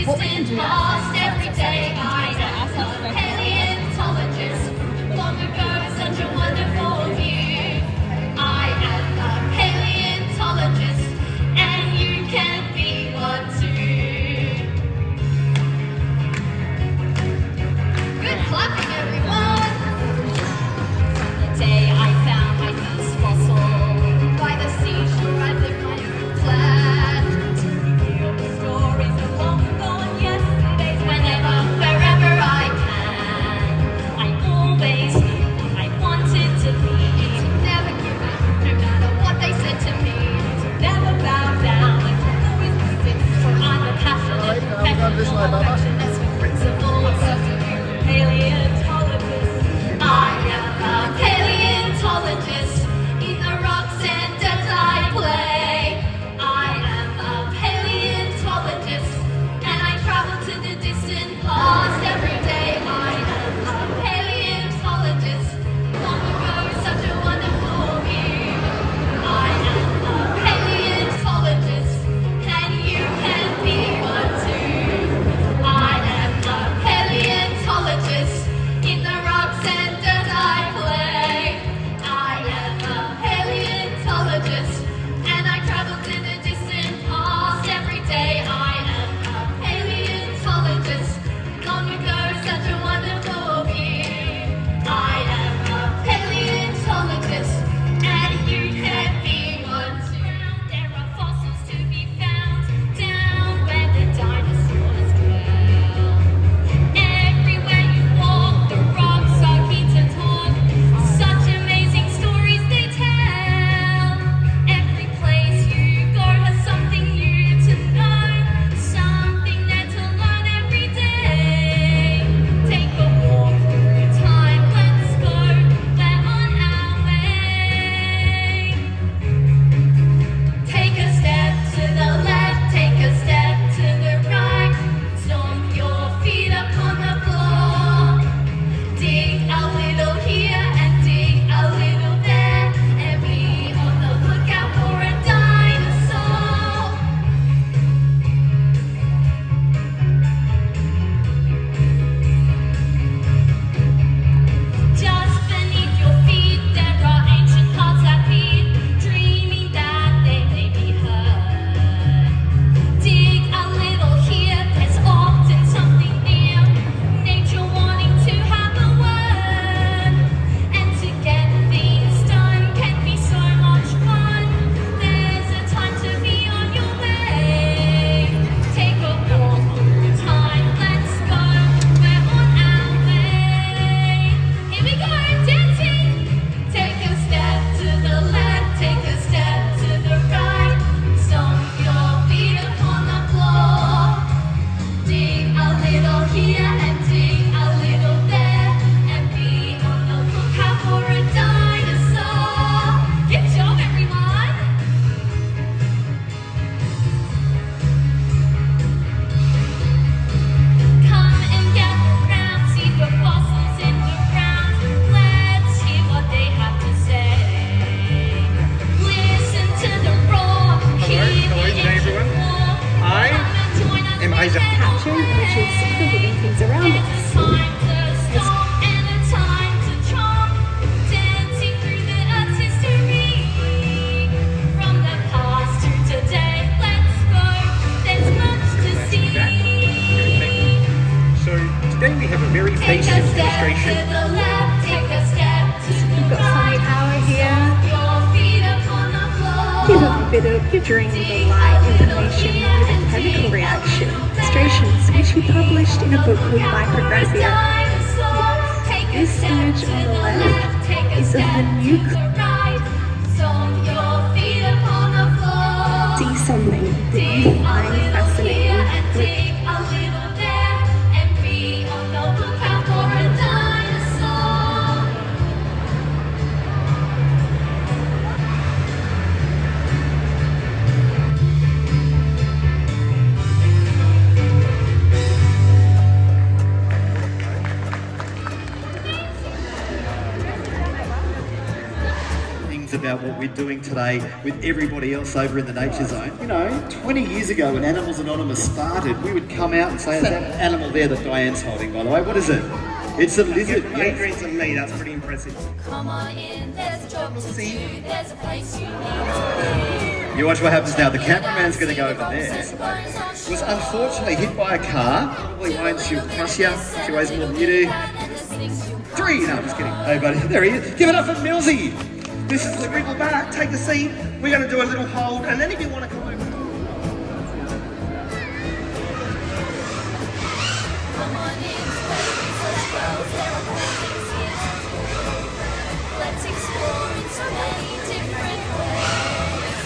what we can do lost every day. I am a paleontologist. Long ago, such a wonderful view. I am a paleontologist, and you can be one too. Good clapping, everyone. From the day I found my first fossil by the seashore, I lived my own plan to reveal the stories of long gone yesterdays. Whenever, wherever I can, I always knew what I wanted to be. To never give up, no matter what they said to me. To never bow down, I can always persist. For I'm a passionate professional, passionate with principles. Paleontologist, I am a paleontologist. In the rocks and dirt I play. I am a paleontologist, and I travel to the distant past every day. I am a paleontologist. Long ago, such a wonderful view. I am a paleontologist, and you can be one too. I am a paleontologist. In the rocks and dirt I play. I am a paleontologist, and I travel to the distant past every day. I am a paleontologist. Long ago, such a wonderful view. I am a paleontologist, and you can be one too. There are fossils to be found down where the dinosaurs dwell. Everywhere you walk, the rocks are keen to talk. Such amazing stories they tell. Every place you go has something new to know, something there to learn every day. Take a walk through time, let's go, we're on our way. Take a step to the left, take a step to the right. Stomp your feet upon the floor. Dig a little here and dig a little there, and be on the lookout for a dinosaur. Just beneath your feet there are ancient hearts that beat, dreaming that they may be heard. Dig a little here, there's often something near, nature wanting to have a word. And to get things done can be so much fun. There's a time to be on your way. Take a walk through time, let's go, we're on our way. Here we go, dancing. Take a step to the left, take a step to the right. Stomp your feet upon the floor. Dig a little here and dig a little there, and be on the lookout for a dinosaur. Good job, everyone. Come and gather round, see the fossils in the ground. Let's hear what they have to say. Listen to the roar, hear the ancient war. I am Isaac. capturing images of the living things around It's us. a time to stop and a time to chomp, dancing through the earth's history. From the past to today, let's go, there's much to see. So today we have a very Take basic a step to illustration. the left, take a step to the We've got some right. tower here. Your feet upon the Give floor. up a bit of during the light information with a chemical reaction illustrations, which we published in a book called Micrographia. This image on the left is of the nuke. See something that you find fascinating. about what we're doing today with everybody else over in the nature zone. You know, 20 years ago when Animals Anonymous started, we would come out and say, is that animal there that Diane's holding, by the way? What is it? It's a lizard. Adrian's and me, that's pretty impressive. Come on in, there's a job to do, there's a place you need. You watch what happens now. The cameraman's going to go over there. Was unfortunately hit by a car. Probably won't. She'll crush you. She weighs more than you do. 3. No, I'm just kidding. Hey, buddy. There he is. Give it up for Millsy. This is the wriggle back, take a seat. We're going to do a little hold, and then if you want to come over. Come on in, let's let's explore in so many different ways.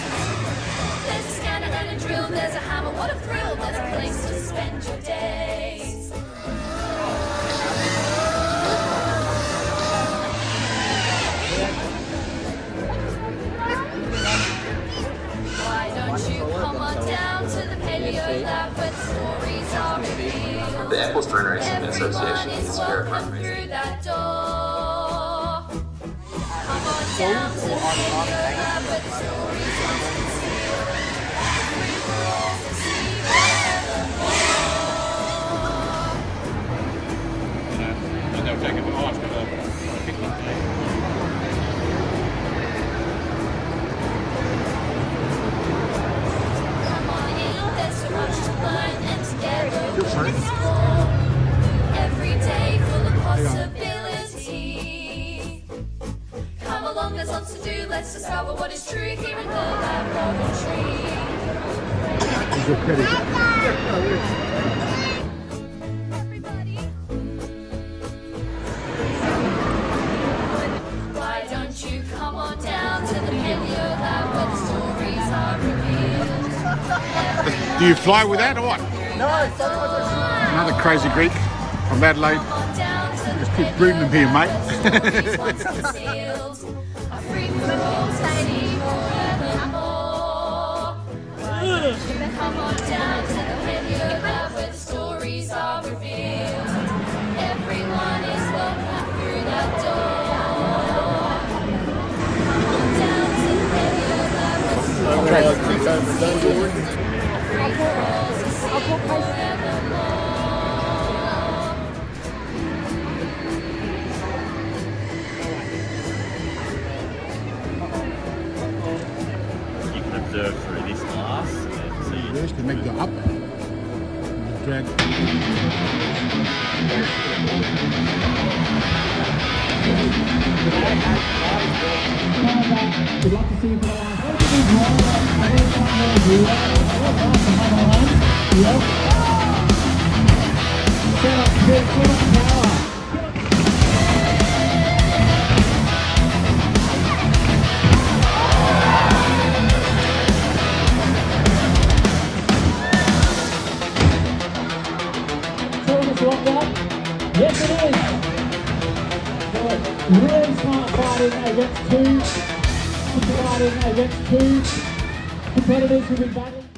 There's a scanner and a drill, there's a hammer, what a thrill. There's a place to spend your days. Why don't you come on down to the Paleo Lab where stories are revealed. The Apples Generation Association Everyone is is very welcome fundraising. through that door. Come on down to the Paleo Lab where the stories are concealed. Every world to see forevermore. And they'll take it to March for the picnic day. Come on in, there's so much to learn and together we'll explore. Every day full of possibility. Come along, there's lots to do. Let's discover what is true here in the laboratory. Everybody. Why don't you come on down to the Paleo Lab where the stories are revealed? Do you fly with that or what? Another crazy Greek from Adelaide. Just keep breeding them here, mate. Come on down to the Paleo Lab where the stories are revealed. Everyone is welcome through that door. Come on down to the Paleo Lab where the stories are revealed. Free for all to see forevermore. You can observe through this glass and see Yes, to make the up. Drag. We'd like to see you for the Yes, it is. Really smart fighting against two competitors who will be battling.